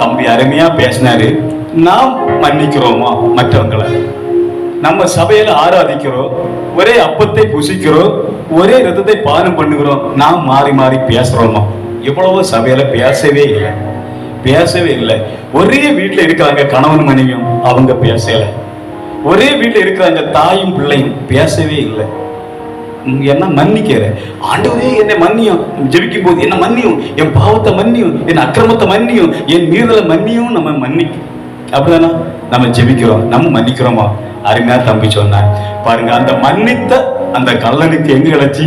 தம்பி அருமையா பேசினாரு. நாம் மன்னிக்கிறோமா மற்றவங்களை? நம்ம சபையில ஆராதிக்கிறோம், ஒரே அப்பத்தை புசிக்கிறோம், ஒரே ரத்தத்தை பானம் பண்ணுகிறோம், நாம் மாறி மாறி பேசுறோமா? எவ்வளவோ சபையில பேசவே இல்லை. ஒரே வீட்டுல இருக்கிறாங்க கணவன் மனைவியும், அவங்க பேசல. ஒரே வீட்டுல இருக்கிறாங்க தாயும் பிள்ளையும், பேசவே இல்லை. என்ன மன்னிக்கிற ஆண்டவரே, என்னை மன்னியும், ஜெபிக்கும் போது என்ன மன்னியும், என் பாவத்தை மன்னியும், என் அக்கிரமத்தை மன்னியும், என் மீறலை மன்னியும். நம்ம அப்படிதானா நம்ம ஜெபிக்கிறோம், நம்ம மன்னிக்கிறோமா? அருமையா தம்பி சொன்னார் பாருங்க. அந்த மன்னித்த அந்த கல்லனுக்கு எங்க கிடைச்சி?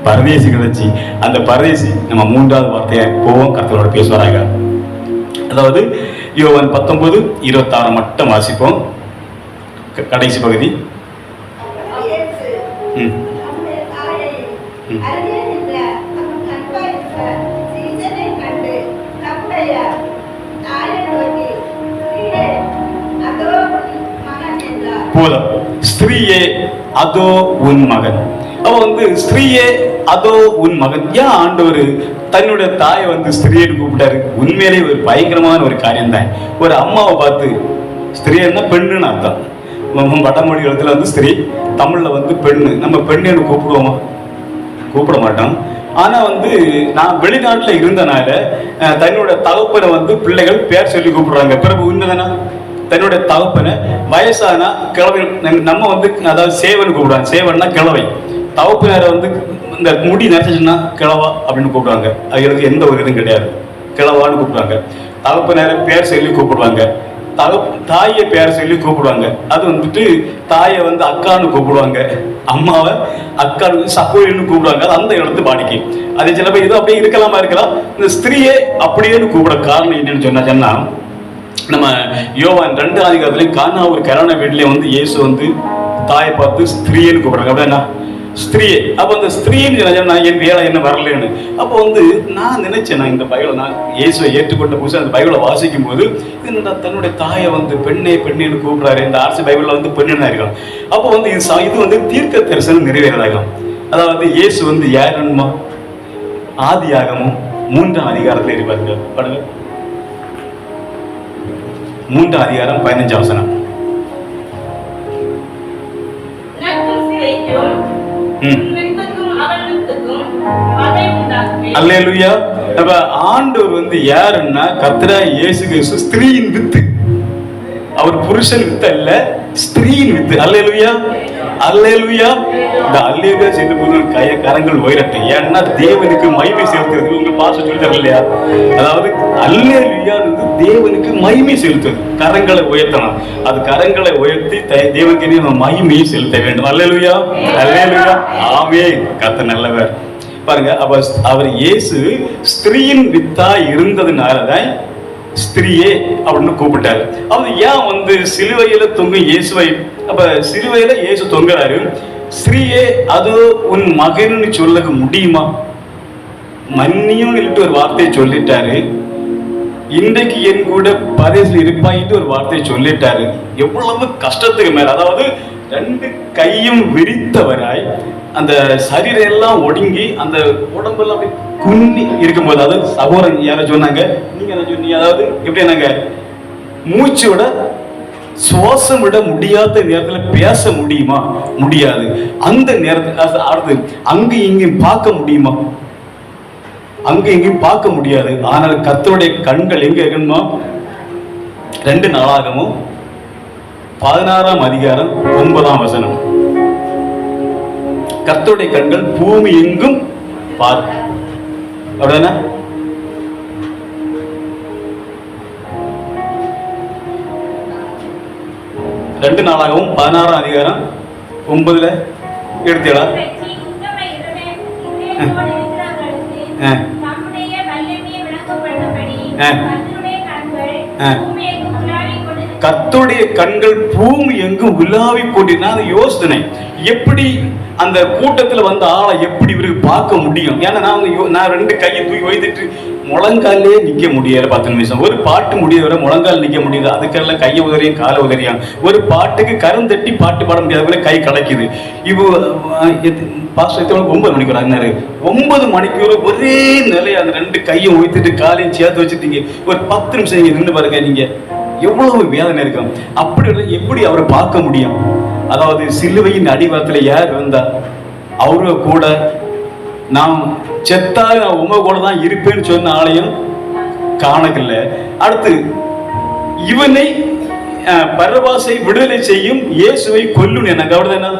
பரதேசி கிடைச்சி. அந்த பரதேசி நம்ம மூன்றாவது வார்த்தையை போவோம், கர்த்தரோட பேசுவாராங்க. அதாவது யோவான் 19:26 மட்டும் வாசிப்போம், கடைசி பகுதி. போதும். ஸ்திரீயே அதோ உன் மகன். அவ ஸ்திரீயே அதோ உன் மகன். ஏன் ஆண்டவர் தன்னுடைய தாயை ஸ்திரீன்னு கூப்பிட்டாரு? உண்மையிலே ஒரு பயங்கரமான ஒரு காரியம் தான். ஒரு அம்மாவை பார்த்து, ஸ்திரீன்னா பெண்ணுன்னு அர்த்தம். வடமொழி எழுத்துல ஸ்திரீ, தமிழ்ல பெண்ணு. நம்ம பெண்ணுன்னு கூப்பிடுவோமா? கூப்பிட மாட்டோம். ஆனா நான் வெளிநாட்டுல இருந்தனால தன்னோட தகப்பனை பிள்ளைகள் பேர் சொல்லி கூப்பிடுறாங்க. பிறகு உண்மைதானா? தன்னுடைய தகப்பனை வயசானா கிழவை நம்ம அதாவது சேவன் கூப்பிடுவாங்க. சேவன்னா கிழவை. தகப்பனரை இந்த முடி நரைச்சுன்னா கிழவா அப்படின்னு கூப்பிடுவாங்க. அதுக்கு எந்த ஒரு இதுவும் கிடையாது, கிழவான்னு கூப்பிடுவாங்க. தகப்பனரை பேர் சொல்லி கூப்பிடுவாங்க. தாயை பேர் சொல்லி கூப்பிடுவாங்க. அது தாயை அக்கான்னு கூப்பிடுவாங்க, அம்மாவை அக்கான்னு சகோதரின்னு கூப்பிடுவாங்க. அது அந்த இடத்து பாடிக்கு. அது சில பேர் இது அப்படியே இருக்கலாம். இந்த ஸ்திரீயே அப்படியேன்னு கூப்பிட காரணம் என்னன்னு சொன்னா, நம்ம யோவான் 2 கானா ஒரு கல்யாண வீட்டிலே இயேசு தாயை பார்த்து ஸ்திரீன்னு கூப்பிடுறாங்க. அப்படின்னா ஸ்திரீயே. அப்போ அந்த ஸ்திரீன்னு என் வேலை என்ன வரலன்னு. அப்போ நான் நினைச்சேன், நான் இந்த பைபிளை நான் இயேசுவை ஏற்றுக்கொண்ட புதுசு அந்த பைபிளை வாசிக்கும் போது தன்னுடைய தாயை பெண்ணேன்னு கூப்பிடுறாரு. இந்த ஆர்சி பைபிள்ல பெண்ணு தான் இருக்கலாம். அப்போ இது தீர்க்க தரிசனம் நிறைவேறதாகும். அதாவது இயேசு யாருமா? ஆதியாகமும் 3ஆம் அதிகாரத்தில் இருப்பாருங்க. பாருங்க, 3ஆம் அதிகாரம் 15ஆம் வசனம். அல்லேலூயா. அப்ப ஆண்டவர் யாருன்னா கர்த்தராகிய இயேசு கிறிஸ்து ஸ்திரீயின் வித்து. அவர் புருஷன் வித்து அல்ல, ஸ்திரீயின் வித்து. அல்லேலூயா, அல்லேலூயா. இந்த அல்லேலூயா செய்த போது கரங்கள் உயரட்டும். ஏன்னா தேவனுக்கு மகிமை செலுத்துறது. உங்க பாஸ்டர் சொல்லி தரல இல்லையா? அதாவது அல்லேலூயா தேவனுக்கு மகிமை செலுத்துறது. கரங்களை உயர்த்தணும். அது கரங்களை உயர்த்தி தேவனுக்கு நம்ம மகிமையை செலுத்த வேண்டும். அல்லேலூயா, அல்லேலூயா. ஆமென். கர்த்தர் நல்லவர். பாருங்க, அவர் இயேசு ஸ்திரீயின் வித்தா இருந்ததுனாலதான் ஸ்திரீயே அப்படின்னு கூப்பிட்டாரு. அவர் ஏன் சிலுவையில தொங்கும் இயேசுவை, அப்ப சிலுவையில இயேசு தொங்குறாரு. ஸ்திரீயே அதோ உன் மகன்னு சொல்ல முடியுமா? மன்னியும் ஒரு வார்த்தையை சொல்லிட்டாரு. இன்றைக்கு என் கூட பரதேசில் இருப்பாயிட்டு ஒரு வார்த்தையை சொல்லிட்டாரு. எவ்வளவு கஷ்டத்துக்கு மேல, அதாவது 2 கையும் விரித்தவராய் அந்த சரீரம் எல்லாம் ஒடுங்கி அந்த உடம்பெல்லாம் அப்படி குன்னி இருக்கும்போது, அதாவது சகோதரன் யார சொன்னாங்க, நீங்க என்ன சொன்னீங்க? அதாவது எப்படி நாங்க மூச்சு விட சுவாசம் விட முடியாத நேரத்தில் பேச முடியுமா? முடியாது. அந்த நேரத்தில் அடுத்து அங்க இங்கேயும் பார்க்க முடியுமா? அங்க எங்கேயும் பார்க்க முடியாது. ஆனால் கர்த்தருடைய கண்கள் எங்க இருக்கணுமா? 2 நாளாகமும் 16ஆம் அதிகாரம் 9ஆம் வசனம். கர்த்தருடைய கண்கள் பூமி எங்கும் பார்க்கும். அப்படின்னா 2 நாளாகவும் 16ஆம் அதிகாரம் 9ல எடுத்தீங்களா? கர்த்தருடைய கண்கள் பூமி எங்கும் விழாவி கொண்டிருந்தா யோசனை. எப்படி அந்த கூட்டத்துல ஆளை எப்படி இவருக்கு பார்க்க முடியும்? ஏன்னா நான் 2 கையை தூக்கி வைத்துட்டு முழங்காலே நிக்க முடியல 10 நிமிஷம். ஒரு பாட்டு முடிய வர முழங்கால் நிக்க முடியுது, அதுக்கெல்லாம் கையை உதறியும் காலை உதறியான். ஒரு பாட்டுக்கு கருந்தட்டி பாட்டு பாட முடியாத கை கலக்குது. இப்போ பாஸ்டர் 9 மணிக்கு வராரு. 9 மணிக்கு ஒரே நிலையை அந்த 2 கையும் உயர்த்திட்டு காலையும் சேர்த்து வச்சுட்டீங்க. ஒரு 10 நிமிஷம் நீங்க நின்று பாருங்க, நீங்க எவ்வளவு வேதனை இருக்கும். அப்படி எப்படி அவரை பார்க்க முடியும்? அதாவது சிலுவையின் அடிவாரத்துல யார் வந்தா அவரு கூட நான் செத்தால் நான் உங்க கூட தான் இருப்பேன்னு சொன்ன ஆளையும் காணக்கல. அடுத்து இவனை பரபாசை விடுதலை செய்யும் இயேசுவை கொல்லும் எனக்கு அவர்தான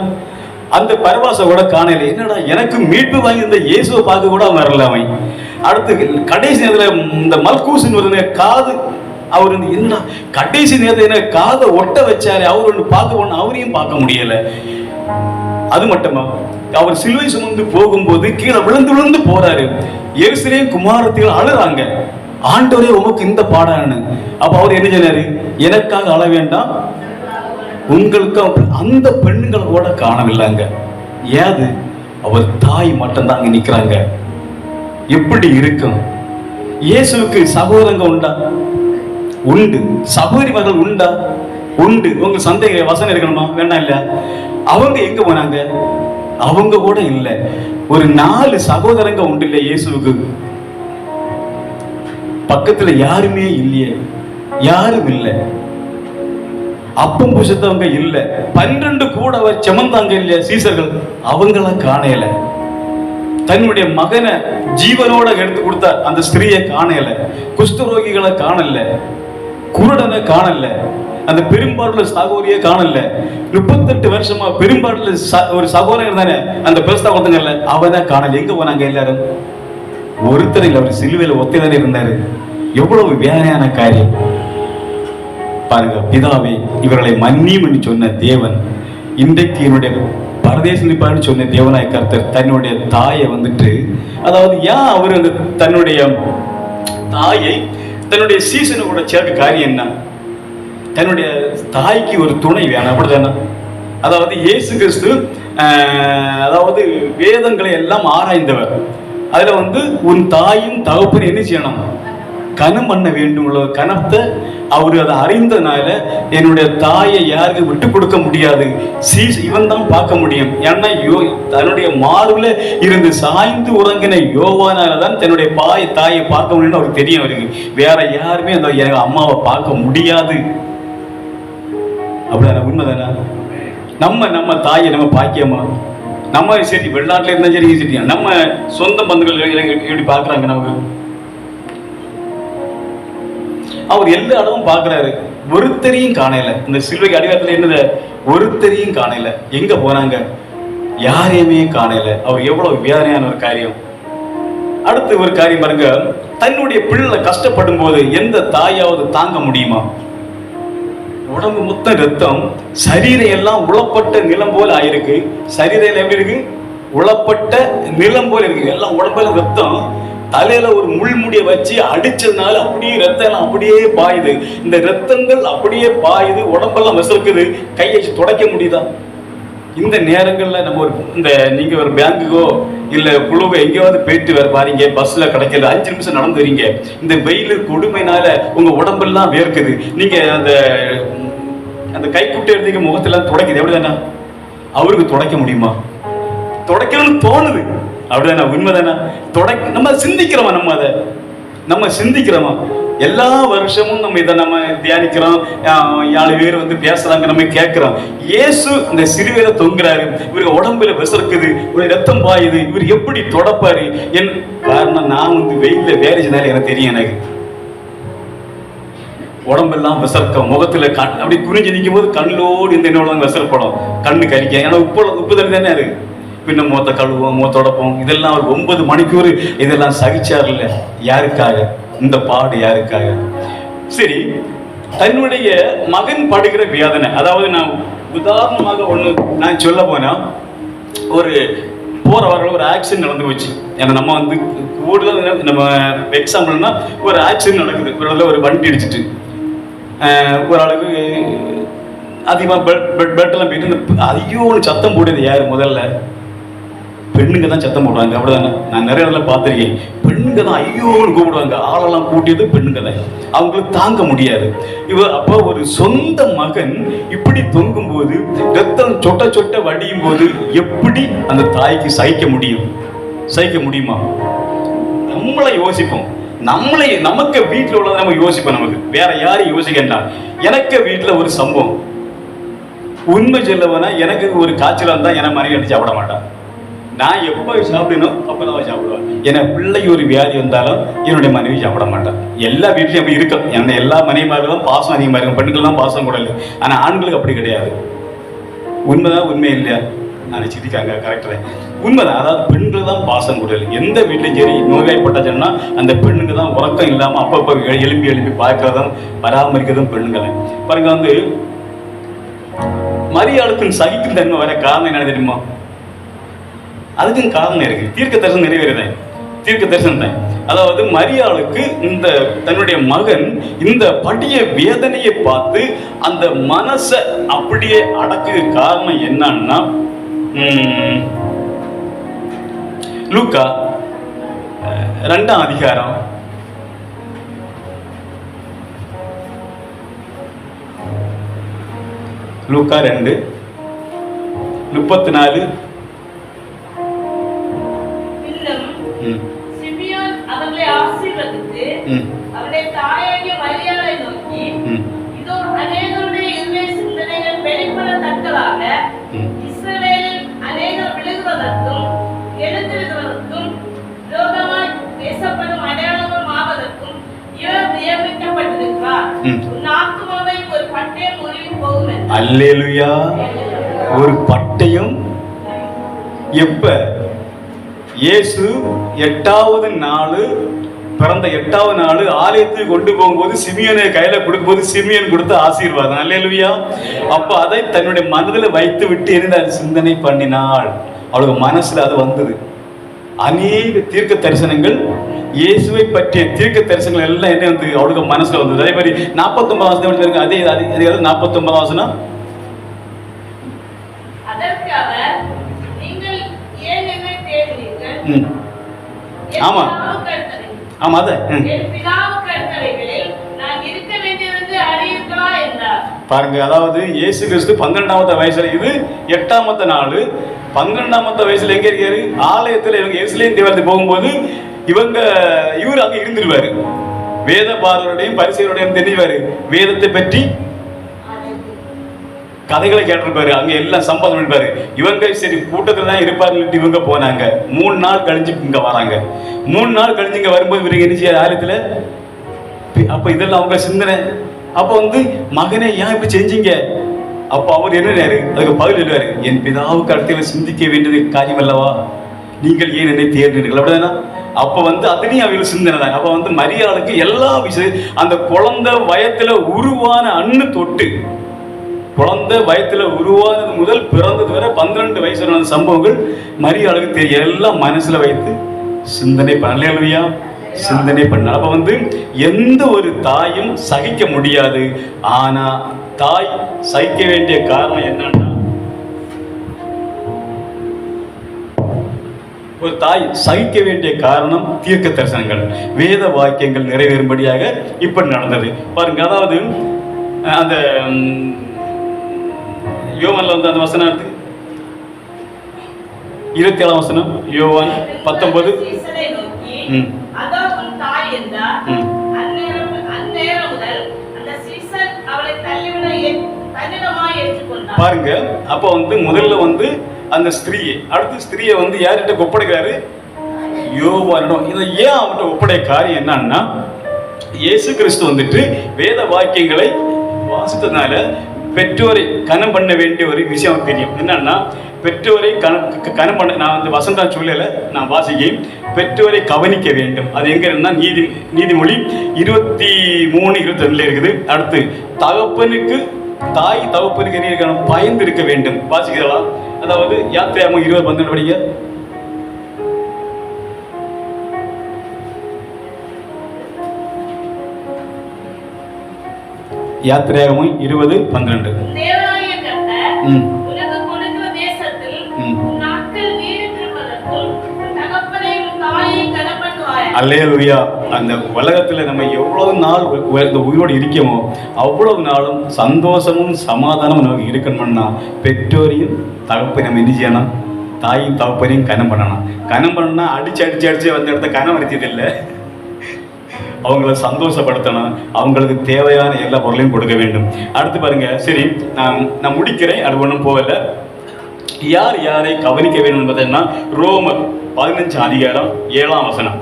அந்த பரபாசை கூட காணல. என்னடா எனக்கு மீட்பு வாங்கி இந்த இயேசுவை பார்க்க கூட வரல அவன். அடுத்து கடைசி நேரத்தில் இந்த மல்கூசின் காது அவர் என்னடா கடைசி நேரத்தில் காதை ஒட்ட வச்சாரு, அவர் ஒன்று பார்க்க ஒன்று அவரையும் பார்க்க முடியல. அது மட்டுமா, அவர் சிலுவை சுமந்து போகும்போது கீழே விழுந்து விழுந்து போறாரு. எருசலேம் குமாரத்திகள் அழுறாங்க, ஆண்டவரே உமக்கு இந்த பாடான்னு. அப்ப அவர் என்ன சொன்னாரு, எனக்காக அழ வேண்டாம் உங்களுக்கு. அந்த பெண்ணுங்களை கூட காணவில்லைங்க. ஏது அவர் தாய் மட்டும்தான் அங்க நிக்கிறாங்க. எப்படி இருக்கும்? இயேசுவுக்கு சகோதரங்க உண்டா? உண்டு. சகோதரி மகள் உண்டா? உண்டு. உங்க சந்தேக வசனம் இருக்கணுமா? வேண்டாம் இல்ல. அவங்க எங்க போனாங்க? அவங்க கூட இல்லை. ஒரு 4 சகோதரங்க உண்டு இல்ல இயேசுவுக்கு. பக்கத்துல யாருமே இல்லையே, யாரும் இல்லை. அப்பம் புஷத்தவங்க இல்ல. 12 கூட அவர் செமந்தாங்க இல்லையா சீசர்கள், அவங்கள காணல. தன்னுடைய மகனை ஜீவனோட எடுத்து கொடுத்த அந்த ஸ்திரீயை காணல. குஷ்டரோகிகளை காணல, குருடனை காணல, அந்த பெரும்பாடுள்ள சகோதரியை காணல. 38 வருஷமா பெரும்பாடுள்ள ஒரு சகோதரர் தானே அந்த பெருஸ்தா ஒருத்தங்கல்ல, அவதான் காணல. எங்க போனாங்க எல்லாரும்? ஒருத்தர் இல்லை, அவர் சிலுவையில் ஒத்தைதானே இருந்தாரு. எவ்வளவு வேதனையான காரியம் பாருங்க. பிதாவே இவர்களை மன்னியும் என்று சொன்ன தேவன் இன்றைக்கு என்னுடைய பரதேசம் நிற்பாருன்னு சொன்ன தேவனாய் கர்த்தர் தன்னுடைய தாயை வந்துட்டு, அதாவது ஏன் அவர் அந்த தன்னுடைய தாயை தன்னுடைய சீசனை கூட சேர்க்க காரியம் என்ன? தன்னுடைய தாய்க்கு ஒரு துணை வேணும், அப்படிதானே? அதாவது இயேசு கிறிஸ்து அதாவது வேதங்களை எல்லாம் ஆராய்ந்தவர். அதுல உன் தாயும் தகப்பன் என்ன செய்யணும்? கனம் பண்ண வேண்டும் உள்ள கனத்தை அவரு அதை அறிந்தனால என்னுடைய தாயை யாருக்கு விட்டு கொடுக்க முடியாது, இவன் தான் பார்க்க முடியும். ஏன்னா தன்னுடைய மார்புல இருந்து சாய்ந்து உறங்கின யோவானாலதான் தன்னுடைய தாயை பார்க்க முடியும்னு அவருக்கு தெரியும். அவருக்கு வேற யாருமே அந்த எங்க அம்மாவை பார்க்க முடியாது. அப்படிதானே? உண்மைதானே? நம்ம தாயை நம்ம பாக்கியமா? நம்ம சரி வெளிநாட்டுல இருந்தா சரி சரி, நம்ம சொந்த பந்துகள் எப்படி பார்க்கறாங்க நமக்கு? அவர் எல்லா இடமும் பார்க்கிறாரு, ஒருத்தரையும் காணல. இந்த சிலுவைக்கு அடிவாரத்துல என்னது, ஒருத்தரையும் காணல. எங்க போனாங்க? யாரையுமே காணல. அவர் எவ்வளவு வேதனையான ஒரு காரியம். அடுத்து ஒரு காரியம் பாருங்க, தன்னுடைய பிள்ளை கஷ்டப்படும் போது எந்த தாயாவது தாங்க முடியுமா? உடம்பு மொத்த ரத்தம், சரீரம் எல்லாம் உளப்பட்ட நிலம் போல ஆயிருக்கு. சரீரம் எப்படி இருக்கு? உளப்பட்ட நிலம் போல இருக்கு. எல்லாம் உடம்புல ரத்தம். தலையில ஒரு முள்முடியை வச்சு அடிச்சதுனால அப்படியே ரத்தம் எல்லாம் அப்படியே பாயுது. இந்த ரத்தங்கள் அப்படியே பாயுது, உடம்பெல்லாம் விசக்குது. கையை வச்சு துடைக்க முடியுதா? இந்த நேரங்கள்ல நம்ம இந்த நீங்க ஒரு பேங்குக்கோ இல்ல குழுவோ எங்கேயாவது போயிட்டு வர பாருங்க, பஸ்ல கிடைக்கல, 5 நிமிஷம் நடந்து வரீங்க. இந்த வெயில் கொடுமைனால உங்க உடம்பெல்லாம் வேர்க்குது. நீங்க அந்த கைக்குட்டை எடுத்தீங்க, முகத்தெல்லாம் துடைக்குது. எப்படிதானே? அவருக்கு துடைக்க முடியுமா? துடைக்கணும்னு தோணுது. அப்படிதானே? உண்மைதானே? நம்ம சிந்திக்கிறோமா? நம்ம சிந்திக்கிறோமா? எல்லா வருஷமும் நம்ம இதை நம்ம தியானிக்கிறோம். 4 பேர் பேசுறாங்க, நம்ம கேட்கிறோம். இயேசு இந்த சிலுவையில தொங்குறாரு, இவருக்கு உடம்புல விசர்க்குது, ஒரு ரத்தம் பாயுது, இவர் எப்படி தொடப்பாரு? என் காரணம் நான் வெயில வேலை செஞ்சாலும் எனக்கு தெரியும். எனக்கு உடம்பெல்லாம் விசர்க்கம், முகத்துல அப்படி குறிஞ்சு நிற்கும் போது கண்ணோடு இந்த என்னோட விசர்ப்படும், கண்ணு கறிக்க. ஏன்னா உப்பு தண்ணி தானே அது. பின்ன மூத்த கழுவோம், மூத்தொடப்போம். இதெல்லாம் ஒரு 9 மணிக்கூர் இதெல்லாம் சகிச்சார் இல்ல. யாருக்காக இந்த பாடு? யாருக்காக? சரி, தன்னுடைய மகன் படுகிற வேதனை. அதாவது நான் உதாரணமாக ஒண்ணு நான் சொல்ல போனா, ஒரு போற வரல ஒரு ஆக்சிடென்ட் நடந்து போச்சு. ஏன்னா நம்ம கூடுதல் நம்ம எக்ஸாம்பிள்னா ஒரு ஆக்சிடென்ட் நடக்குது. ஒரு வண்டி அடிச்சுட்டு ஒரு ஆளுக்கு அதிகமாக பெட் எல்லாம் போயிட்டு ஐயோன்னு சத்தம் போடுது. யாரு முதல்ல? பெண்ணுங்க தான் சத்தம் போடுவாங்க. அப்படிதானே? நான் நிறைய இடத்துல பார்த்துருக்கேன். பெண்ணுங்க தான் ஐயோன்னு கூப்பிடுவாங்க. ஆளெல்லாம் கூட்டியது பெண்ணுங்க தான். அவங்களுக்கு தாங்க முடியாது. அப்போ ஒரு சொந்த மகன் இப்படி தொங்கும் போது, ரத்தம் சொட்ட சொட்ட வடியும் போது எப்படி அந்த தாய்க்கு சகிக்க முடியுமா? நம்மளை யோசிப்போம். நமக்கு வீட்டில் உள்ளதை நம்ம யோசிப்போம். நமக்கு வேற யாரும் யோசிக்கண்டா. எனக்கு வீட்டில் ஒரு சம்பவம், உண்மை சொல்லவனா, எனக்கு ஒரு காய்ச்சல் வந்தா என மனைவி அடிச்சு சாப்பிட மாட்டான். நான் எப்போ சாப்பிடணும் அப்பதான் சாப்பிடுவேன். என பிள்ளைக்கு ஒரு வியாதி வந்தாலும் என்னுடைய மனைவி சாப்பிட மாட்டான். எல்லா வீட்லையும் அப்படி இருக்கும். என்ன எல்லா மனைவிமார்களும் பாசம் அதிகமாக இருக்கும். பெண்கள் தான் பாசம் கூட இல்லை. ஆனால் ஆண்களுக்கு அப்படி கிடையாது. உண்மைதான், உண்மை இல்லையா? நான் சிரிக்காங்க, கரெக்ட் தான், உண்மைதான். அதாவது பெண்கள் தான் பாசம் கூட இல்லை. எந்த வீட்லையும் சரி நோய்வாய்ப்பட்டாச்சுன்னா அந்த பெண்ணுங்க தான் உறக்கம் இல்லாமல் அப்பப்போ எழுப்பி பார்க்கறதும் பராமரிக்கிறதும் பெண்ணுங்க தான். பாருங்க, வந்து மரியாளுக்கும் சகிக்கும் தன்மை வர காரணம் என்ன தெரியுமா? அதுக்கும் காரணம் இருக்கு. தீர்க்க தரிசனம் நிறைவேறுதான், தீர்க்க தரிசனம் தான். அதாவது மரியாளுக்கு இந்த தன்னுடைய மகன் இந்த படிய வேதனையை பார்த்து அந்த மனசை அப்படியே அடக்கு காரணம் என்னன்னா, லூக்கா 2ஆம் அதிகாரம் லூக்கா 2:34. சிமியோன் அவர்களை ஆசீர்வதித்து அவருடைய தாயாகிய மரியாளை நோக்கி, இதோ அநேகருடைய இருதய சிந்தனைகள் வெளிப்படத்தக்கதாக இஸ்ரவேலில் அநேகர் விழுகிறதற்கும் எழுந்திருக்கிறதற்கும் விரோதமாய் பேசப்படும் அடையாளமும் ஆவதற்கும் இவர் நியமிக்கப்பட்டிருக்கிறார். உன் ஆத்துமாவை ஒரு பட்டயம் உருவி போகும். அல்லேலூயா. ஒரு பட்டயம் எப்ப? இயேசு 8வது நாள் பிறந்த 8வது நாள் ஆலயத்துக்கு கொண்டு போகும்போது சிமியோனை கையில கொடுக்கும்போது சிமியோன் கொடுத்த ஆசீர்வாதம். அல்லேலூயா. அப்ப அதை தன்னுடைய மனதில் வைத்து விட்டு இருந்து சிந்தனை பண்ணினாள். அவளுக்கு மனசுல அது வந்தது. அநேக தீர்க்க தரிசனங்கள், இயேசுவை பற்றிய தீர்க்க தரிசனங்கள் எல்லாம் என்ன வந்து அவளுக்கு மனசுல வந்தது. அதே மாதிரி 49 அதே 49 வசனம். ஆமா ஆமா, அதான் பாருங்க. அதாவது இயேசு கிறிஸ்து 12வது வயசுல, இது 8வது நாள். 12வது வயசுல எங்க இருக்காரு? ஆலயத்துல. இவங்க எருசலேம் தேவாலயத்துக்கு போகும்போது இவர் அங்க இருந்துருவாரு. வேத பாரருடையும் பரிசேயருடையும் தெரிவாரு. வேதத்தை பற்றி கதைகளை கேட்டிருப்பாரு. அங்க எல்லாம் சம்பாதம் பண்ணிப்பாரு. இவங்க சரி கூட்டத்துல தான் இருப்பாரு. இவங்க போனாங்க. 3 நாள் கழிஞ்சு இங்க வராங்க. 3 நாள் கழிஞ்சு இங்க வரும்போது இவங்க என்ன செய்ய ஆலயத்துல? அப்ப இதெல்லாம் அவங்க சிந்தனை. அப்ப வந்து மகனே ஏன் இப்படி செஞ்சீங்க? அப்ப அவர் என்ன, அதுக்கு பதில் எழுவாரு, என் பிதாவுக்கு அடுத்த சிந்திக்க வேண்டியது காரியம் அல்லவா, நீங்கள் ஏன் என்னை தேர்ந்தீர்கள்? அப்படிதானா? அப்ப வந்து அதுலயும் அவங்களுக்கு சிந்தனை தான். அப்ப வந்து மரியாளுக்கு எல்லா விஷயம், அந்த குழந்தை வயத்துல உருவான அண்ணு தொட்டு, குழந்தை வயத்துல உருவானது முதல் பிறந்தது வரை 12 வயசுல சம்பவங்கள் மரியாளுக்கு தெரியும். எல்லாம் மனசுல வைத்து சிந்தனை பண்ணலையா? சிந்தனை பண்ண. அப்ப வந்து எந்த ஒரு தாயும் சகிக்க முடியாது. ஆனா தாய் சகிக்க வேண்டிய காரணம் என்னன்னா, ஒரு தாய் சகிக்க வேண்டிய காரணம் தீர்க்க தரிசனங்கள், வேத வாக்கியங்கள் நிறைவேறும்படியாக இப்படி நடந்தது. பாருங்க, அதாவது அந்த யோவான்ல வந்து அந்த வசனம் எடுத்து 27ஆம் வசனம், யோவான் 19. பாருங்க, அப்ப வந்து முதல்ல வந்து அந்த ஸ்திரீயை, அடுத்த ஸ்திரீயை வந்து யார்கிட்ட ஒப்படைக்கிறாரு? யோவானிடம். இதை ஏன் அவன்கிட்ட ஒப்படைய காரியம் என்னன்னா, இயேசு கிறிஸ்து வந்துட்டு வேத வாக்கியங்களை வாசித்ததுனால பெற்றோரை கனம் பண்ண வேண்டிய ஒரு விஷயம் தெரியும். என்னன்னா, பெற்றோரை கனம் பண்ண, நான் வந்து வசந்தா சொல்லல, நான் வாசிக்கேன், பெற்றோரை கவனிக்க வேண்டும். அது எங்க இருந்தா நீதிமொழி 23:22 இருக்குது. அடுத்து தாய் தகப்பனுக்கு என்ன இருக்கணும்? பயந்து இருக்க வேண்டும். வாசிக்கிறவா? அதாவது யாத்திராகமம் 20:12 படிங்க. யாத்திராகமம் 20:12. அல்லேலூயா. அந்த உலகத்துல நம்ம எவ்வளவு நாள் இந்த உயிரோடு இருக்கோமோ அவ்வளவு நாளும் சந்தோஷமும் சமாதானமும் நமக்கு இருக்கணும்னா பெற்றோரையும் தகப்பை நம்ம என்ன செய்யணும்? தாயும் தகப்பனையும் கனம் பண்ணணும். கனம் பண்ணா அடிச்சு அடிச்சு அடிச்சு வந்த இடத்த கனம் வரைச்சது இல்லை. அவங்கள சந்தோஷப்படுத்தணும். அவங்களுக்கு தேவையான எல்லா பொருளையும் கொடுக்க வேண்டும். அடுத்து பாருங்க. சரி, நான் முடிக்கிறேன். அது ஒன்றும் போகல. யார் யாரை கவனிக்க வேண்டும் என்பதுன்னா ரோமர் 15 அதிகாரம் 7ஆம் வசனம்.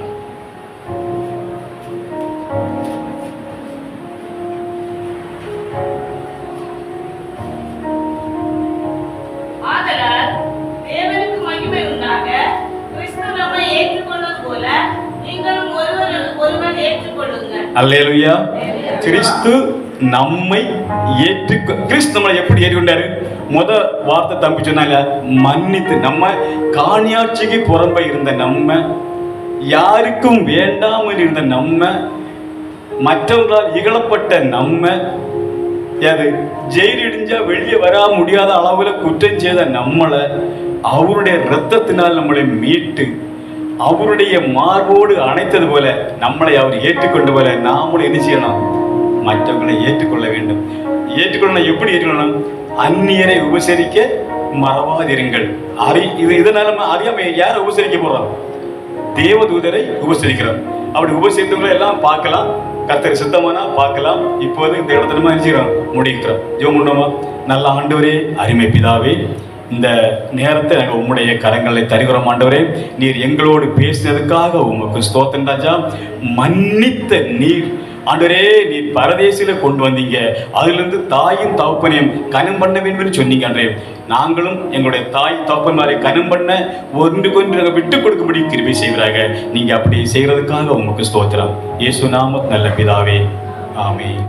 ஆதலால் தேவனுக்கு மகிமை உண்டாக கிறிஸ்து நம்மை ஏற்றுக்கொண்டது போல நீங்களும் ஒருவர் ஏற்றுக்கொள்ளுங்கள். அல்லேலூயா. கிறிஸ்து நம்மை கிறிஸ்து நம்மளை எப்படி ஏற்றுக்கொண்டாரு? முத வார்த்தை தம்பி சொன்னாங்க, மன்னித்து. நம்ம காணியாட்சிக்கு புறம்பை இருந்த நம்ம, யாருக்கும் வேண்டாமல் இருந்த நம்ம, மற்றவர்களால் இகழப்பட்ட நம்ம, அது ஜெயில் இடிஞ்சா வெளியே வர முடியாத அளவுல குற்றம் செய்த நம்மளை அவருடைய இரத்தத்தினால் நம்மளை மீட்டு அவருடைய மார்போடு அணைத்தது போல நம்மளை அவர் ஏற்றுக்கொண்டு போல நாமளும் என்ன செய்யணும்? மற்றவர்களை ஏற்றுக்கொள்ள வேண்டும். ஏற்றுக்கொள்ளணும். எப்படி ஏற்றுக்கொள்ளணும்? அந்நியரை உபசரிக்க மறவாதிருங்கள். இதனால நம்ம அறியாம யாரை உபசரிக்க போறோம்? தேவதூதரை உபசரிக்கிறோம். அப்படி உபசரித்தவங்களை எல்லாம் பார்க்கலாம். கர்த்தர் சித்தமானா பார்க்கலாம். இப்போது இந்த இடத்துல நம்ம நினைச்சுக்கிறோம், முடிக்கிறோம். ஜெபம் பண்ணுவோமா? நல்ல ஆண்டவரே, அருமை பிதாவே, இந்த நேரத்தை நாங்கள் உம்முடைய கரங்களை தருகிறோம். ஆண்டவரே, நீர் எங்களோடு பேசினதுக்காக உமக்கு ஸ்தோத்திரம் ராஜா. மன்னித்த நீர் ஆண்டவரே, நீர் பரதேசில கொண்டு வந்தீங்க. அதிலிருந்து தாயும் தகப்பனையும் கனம் பண்ண வேண்டும் சொன்னீங்க. அன்றே நாங்களும் எங்களுடைய தாய் தகப்பன்மாரை கனம் பண்ண ஒன்றுக்கொன்று நாங்கள் விட்டுக் கொடுக்கும்படி கிருபை செய்கிறாங்க. நீங்க அப்படி செய்யறதுக்காக உமக்கு ஸ்தோத்திரம். இயேசு நாமத்தில் நல்ல பிதாவே, ஆமென்.